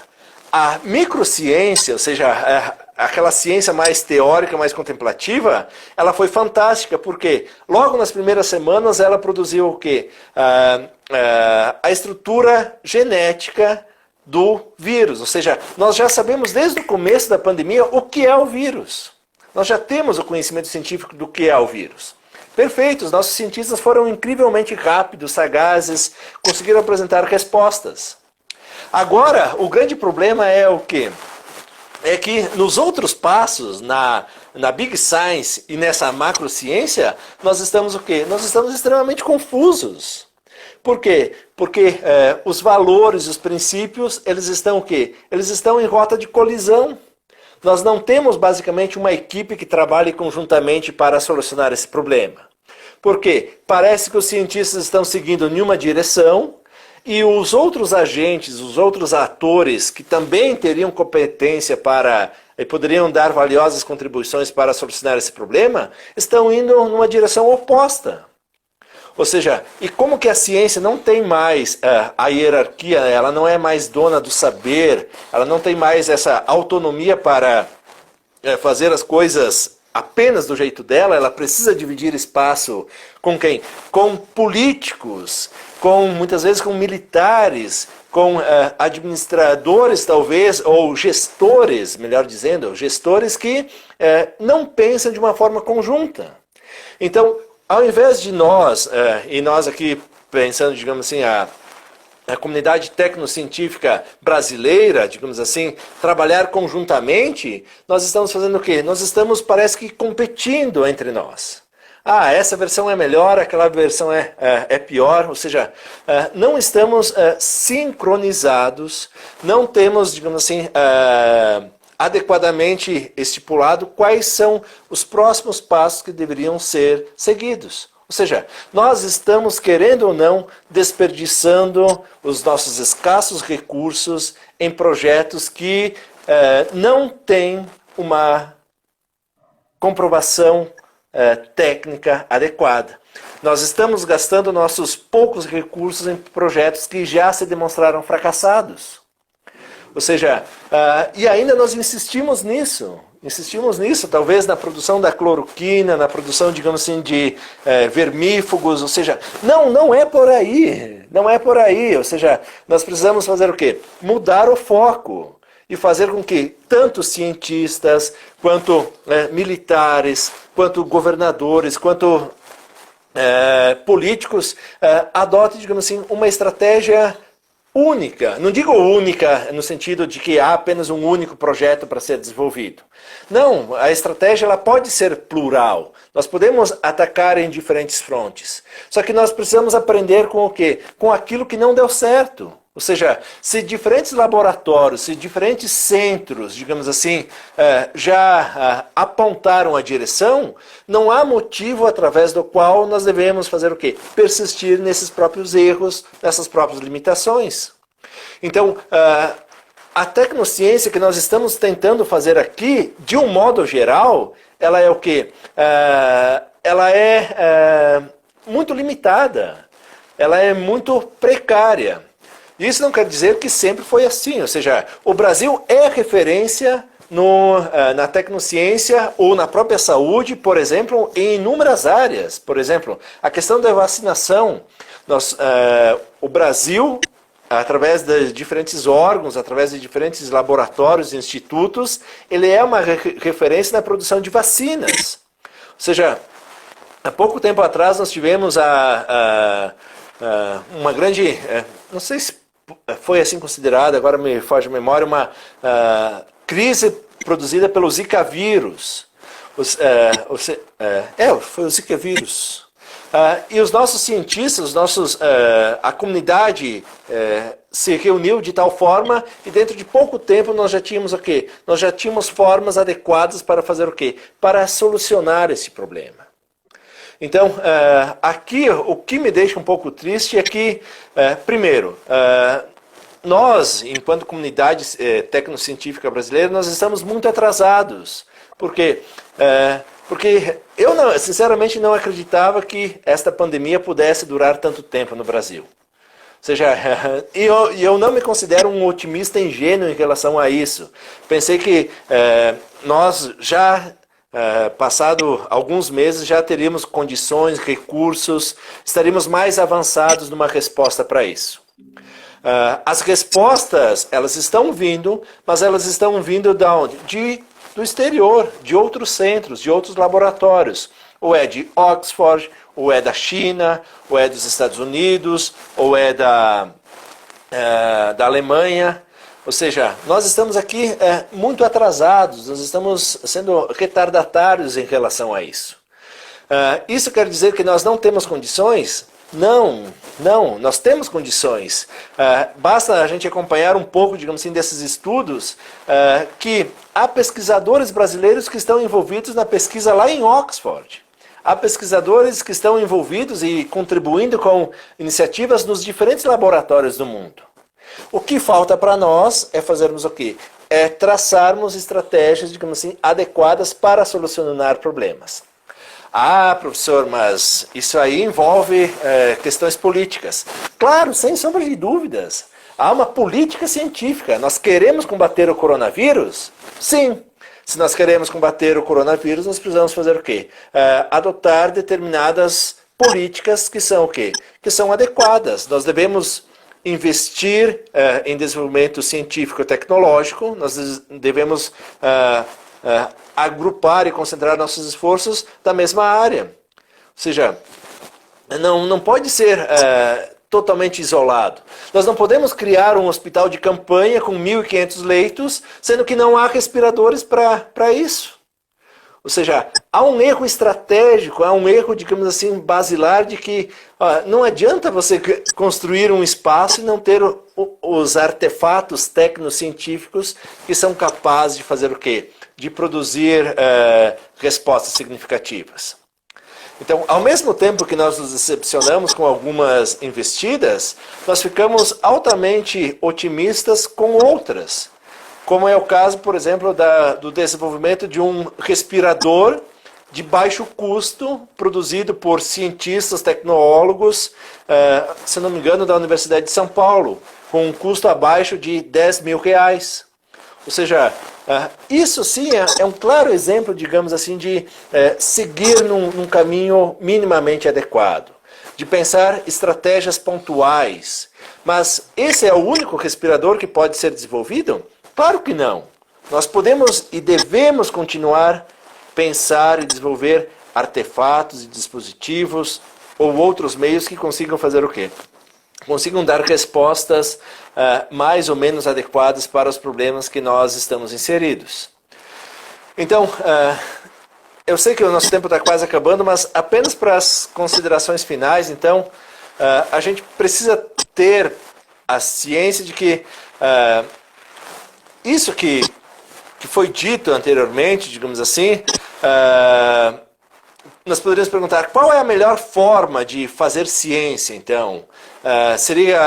A microciência, ou seja, aquela ciência mais teórica, mais contemplativa, ela foi fantástica, porque logo nas primeiras semanas ela produziu o quê? A estrutura genética do vírus. Ou seja, nós já sabemos desde o começo da pandemia o que é o vírus. Nós já temos o conhecimento científico do que é o vírus. Perfeito, os nossos cientistas foram incrivelmente rápidos, sagazes, conseguiram apresentar respostas. Agora, o grande problema é o quê? É que nos outros passos, na Big Science e nessa macrociência, nós estamos o quê? Nós estamos extremamente confusos. Por quê? Porque os valores, os princípios, eles estão o quê? Eles estão em rota de colisão. Nós não temos basicamente uma equipe que trabalhe conjuntamente para solucionar esse problema. Por quê? Parece que os cientistas estão seguindo em uma direção, e os outros agentes, os outros atores que também teriam competência para e poderiam dar valiosas contribuições para solucionar esse problema, estão indo numa direção oposta. Ou seja, e como que a ciência não tem mais a hierarquia, ela não é mais dona do saber, ela não tem mais essa autonomia para fazer as coisas apenas do jeito dela, ela precisa dividir espaço com quem? Com políticos, muitas vezes com militares, com administradores talvez, ou gestores, melhor dizendo, gestores que não pensam de uma forma conjunta. Então, ao invés de nós, e nós aqui pensando, digamos assim, a comunidade tecnocientífica brasileira, digamos assim, trabalhar conjuntamente, nós estamos fazendo o quê? Nós estamos, parece que, competindo entre nós. Essa versão é melhor, aquela versão é pior, ou seja, não estamos sincronizados, não temos, digamos assim, adequadamente estipulado quais são os próximos passos que deveriam ser seguidos. Ou seja, nós estamos, querendo ou não, desperdiçando os nossos escassos recursos em projetos que não têm uma comprovação técnica adequada. Nós estamos gastando nossos poucos recursos em projetos que já se demonstraram fracassados. Ou seja, e ainda nós insistimos nisso, talvez na produção da cloroquina, na produção, digamos assim, de vermífugos, ou seja, não é por aí, ou seja, nós precisamos fazer o quê? Mudar o foco e fazer com que tanto cientistas, quanto militares, quanto governadores, quanto políticos adotem, digamos assim, uma estratégia única. Não digo única no sentido de que há apenas um único projeto para ser desenvolvido. Não, a estratégia ela pode ser plural. Nós podemos atacar em diferentes frontes. Só que nós precisamos aprender com o quê? Com aquilo que não deu certo. Ou seja, se diferentes laboratórios, se diferentes centros, digamos assim, já apontaram a direção, não há motivo através do qual nós devemos fazer o quê? Persistir nesses próprios erros, nessas próprias limitações. Então, a tecnociência que nós estamos tentando fazer aqui, de um modo geral, ela é o quê? Ela é muito limitada, ela é muito precária. Isso não quer dizer que sempre foi assim, ou seja, o Brasil é referência na tecnociência ou na própria saúde, por exemplo, em inúmeras áreas. Por exemplo, a questão da vacinação. O Brasil, através de diferentes órgãos, através de diferentes laboratórios e institutos, ele é uma referência na produção de vacinas. Ou seja, há pouco tempo atrás nós tivemos uma grande, não sei se foi assim considerada, agora me foge a memória, uma crise produzida pelo Zika vírus. Foi o Zika vírus. E os nossos cientistas, a comunidade se reuniu de tal forma e dentro de pouco tempo nós já tínhamos o quê? Nós já tínhamos formas adequadas para fazer o quê? Para solucionar esse problema. Então, aqui o que me deixa um pouco triste é que, primeiro, nós, enquanto comunidade tecnocientífica brasileira, nós estamos muito atrasados. Por quê? Porque eu, sinceramente, não acreditava que esta pandemia pudesse durar tanto tempo no Brasil. Ou seja, eu não me considero um otimista ingênuo em relação a isso. Pensei que nós já... passado alguns meses já teríamos condições, recursos, estaríamos mais avançados numa resposta para isso. As respostas, elas estão vindo, mas elas estão vindo de onde? Do exterior, de outros centros, de outros laboratórios. Ou é de Oxford, ou é da China, ou é dos Estados Unidos, ou é da Alemanha. Ou seja, nós estamos aqui muito atrasados, nós estamos sendo retardatários em relação a isso. Isso quer dizer que nós não temos condições? Não, nós temos condições. Basta a gente acompanhar um pouco, digamos assim, desses estudos, que há pesquisadores brasileiros que estão envolvidos na pesquisa lá em Oxford. Há pesquisadores que estão envolvidos e contribuindo com iniciativas nos diferentes laboratórios do mundo. O que falta para nós é fazermos o quê? É traçarmos estratégias, digamos assim, adequadas para solucionar problemas. Professor, mas isso aí envolve questões políticas. Claro, sem sombra de dúvidas. Há uma política científica. Nós queremos combater o coronavírus? Sim. Se nós queremos combater o coronavírus, nós precisamos fazer o quê? Adotar determinadas políticas que são o quê? Que são adequadas. Nós devemos investir em desenvolvimento científico e tecnológico, nós devemos agrupar e concentrar nossos esforços na mesma área. Ou seja, não pode ser totalmente isolado. Nós não podemos criar um hospital de campanha com 1.500 leitos, sendo que não há respiradores para isso. Ou seja, há um erro estratégico, há um erro, digamos assim, basilar de que não adianta você construir um espaço e não ter os artefatos tecnocientíficos que são capazes de fazer o quê? De produzir respostas significativas. Então, ao mesmo tempo que nós nos decepcionamos com algumas investidas, nós ficamos altamente otimistas com outras. como é o caso, por exemplo, do desenvolvimento de um respirador de baixo custo, produzido por cientistas, tecnólogos, se não me engano, da Universidade de São Paulo, com um custo abaixo de R$ 10.000. Ou seja, isso sim é um claro exemplo, digamos assim, de seguir num caminho minimamente adequado, de pensar estratégias pontuais. Mas esse é o único respirador que pode ser desenvolvido? Claro que não. Nós podemos e devemos continuar pensar e desenvolver artefatos e dispositivos ou outros meios que consigam fazer o quê? Consigam dar respostas mais ou menos adequadas para os problemas que nós estamos inseridos. Então, eu sei que o nosso tempo está quase acabando, mas apenas para as considerações finais, então, a gente precisa ter a ciência de que isso que foi dito anteriormente, digamos assim, nós poderíamos perguntar qual é a melhor forma de fazer ciência, então? Seria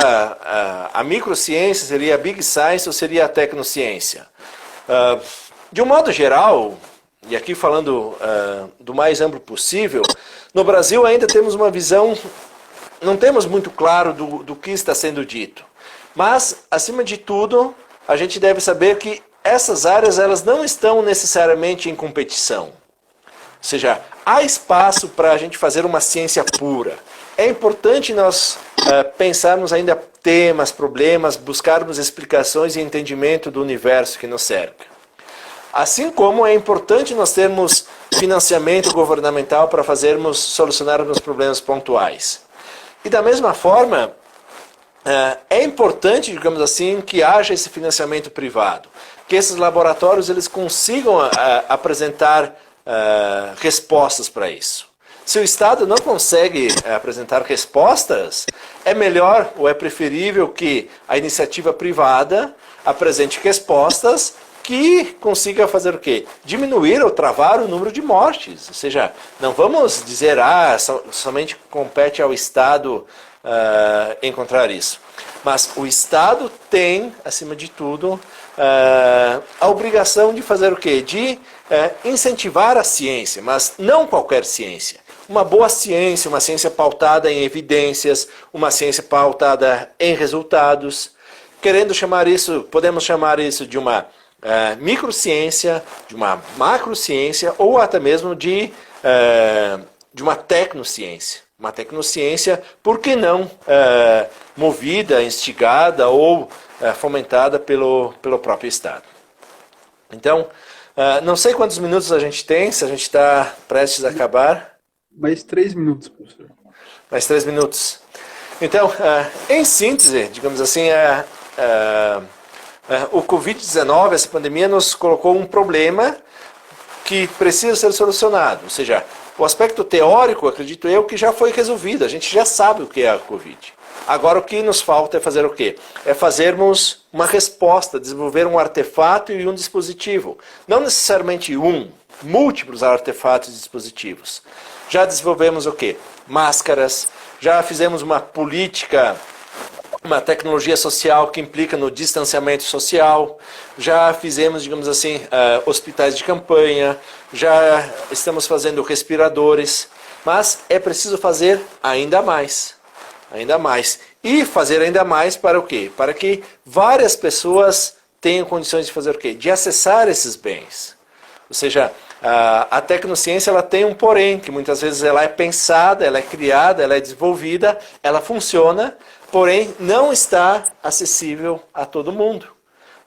a microciência, seria a big science ou seria a tecnociência? De um modo geral, e aqui falando do mais amplo possível, no Brasil ainda temos uma visão, não temos muito claro do que está sendo dito. Mas, acima de tudo, a gente deve saber que essas áreas elas não estão necessariamente em competição. Ou seja, há espaço para a gente fazer uma ciência pura. É importante nós pensarmos ainda temas, problemas, buscarmos explicações e entendimento do universo que nos cerca. Assim como é importante nós termos financiamento governamental para solucionarmos problemas pontuais. E da mesma forma, é importante, digamos assim, que haja esse financiamento privado, que esses laboratórios eles consigam apresentar respostas para isso. Se o Estado não consegue apresentar respostas, é melhor ou é preferível que a iniciativa privada apresente respostas que consiga fazer o quê? Diminuir ou travar o número de mortes. Ou seja, não vamos dizer, somente compete ao Estado encontrar isso. Mas o Estado tem, acima de tudo, a obrigação de fazer o quê? De incentivar a ciência, mas não qualquer ciência. Uma boa ciência, uma ciência pautada em evidências, uma ciência pautada em resultados. Querendo chamar isso, podemos chamar isso de uma microciência, de uma macrociência ou até mesmo de uma tecnociência. Uma tecnociência, por que não movida, instigada ou fomentada pelo próprio Estado. Então, não sei quantos minutos a gente tem, se a gente está prestes a acabar. Mais 3 minutos, professor. Mais 3 minutos. Então, em síntese, digamos assim, o Covid-19, essa pandemia, nos colocou um problema que precisa ser solucionado. Ou seja, o aspecto teórico, acredito eu, que já foi resolvido. A gente já sabe o que é a Covid. Agora, o que nos falta é fazer o quê? É fazermos uma resposta, desenvolver um artefato e um dispositivo. Não necessariamente múltiplos artefatos e dispositivos. Já desenvolvemos o quê? Máscaras, já fizemos uma política, uma tecnologia social que implica no distanciamento social, já fizemos, digamos assim, hospitais de campanha, já estamos fazendo respiradores, mas é preciso fazer ainda mais. Ainda mais. E fazer ainda mais para o quê? Para que várias pessoas tenham condições de fazer o quê? De acessar esses bens. Ou seja, a tecnociência ela tem um porém, que muitas vezes ela é pensada, ela é criada, ela é desenvolvida, ela funciona, porém não está acessível a todo mundo.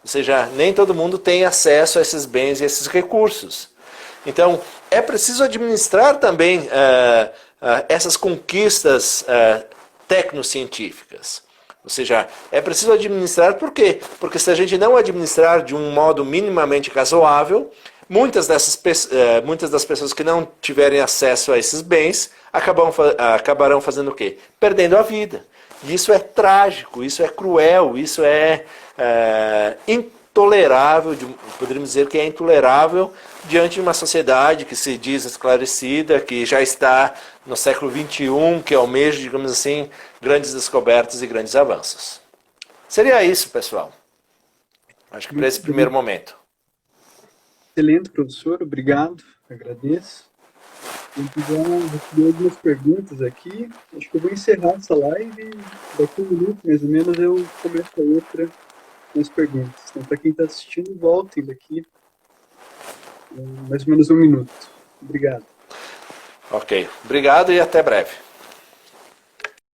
Ou seja, nem todo mundo tem acesso a esses bens e esses recursos. Então, é preciso administrar também essas conquistas tecnocientíficas. Ou seja, é preciso administrar por quê? Porque se a gente não administrar de um modo minimamente razoável, muitas das pessoas que não tiverem acesso a esses bens acabarão fazendo o quê? Perdendo a vida. E isso é trágico, isso é cruel, isso é intolerável, poderíamos dizer que é intolerável diante de uma sociedade que se diz esclarecida, que já está no século XXI, que almeja, digamos assim, grandes descobertas e grandes avanços. Seria isso, pessoal. Acho que para esse primeiro momento. Excelente, professor. Obrigado. Agradeço. Quem quiser receber algumas perguntas aqui, acho que eu vou encerrar essa live e daqui a um minuto, mais ou menos, eu começo a outra com as perguntas. Então, para quem está assistindo, voltem daqui mais ou menos um minuto. Obrigado. Ok. Obrigado e até breve.